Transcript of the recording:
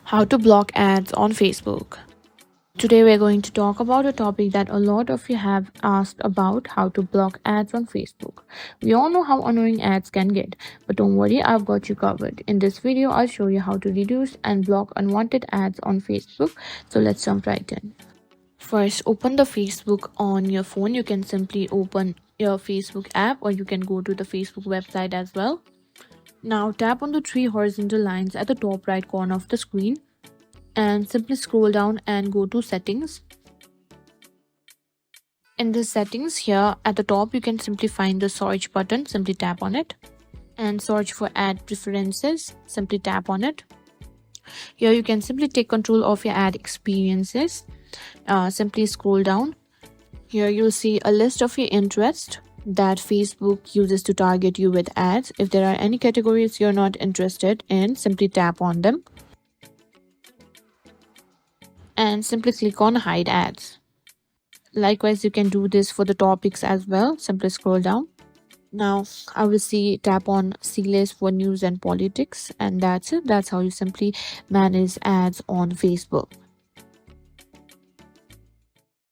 How to block ads on Facebook. Today we're going to talk about a topic that a lot of you have asked about: how to block ads on Facebook. We all know how annoying ads can get, but don't worry, I've got you covered. In this video, I'll show you how to reduce and block unwanted ads on Facebook. So let's jump right in. First, open the Facebook on your phone. You can simply open your Facebook app, or you can go to the Facebook website as well. Now tap on the three horizontal lines at the top right corner of the screen and simply scroll down and go to settings. In the settings here at the top, you can simply find the search button. Simply tap on it and search for ad preferences. Simply tap on it. Here you can simply take control of your ad experiences. Simply scroll down. Here you'll see a list of your interests that Facebook uses to target you with ads. If there are any categories you're not interested in, simply tap on them and simply click on hide ads. Likewise, you can do this for the topics as well. Simply scroll down. Now I will tap on see list for news and politics, and that's it. That's how you simply manage ads on Facebook.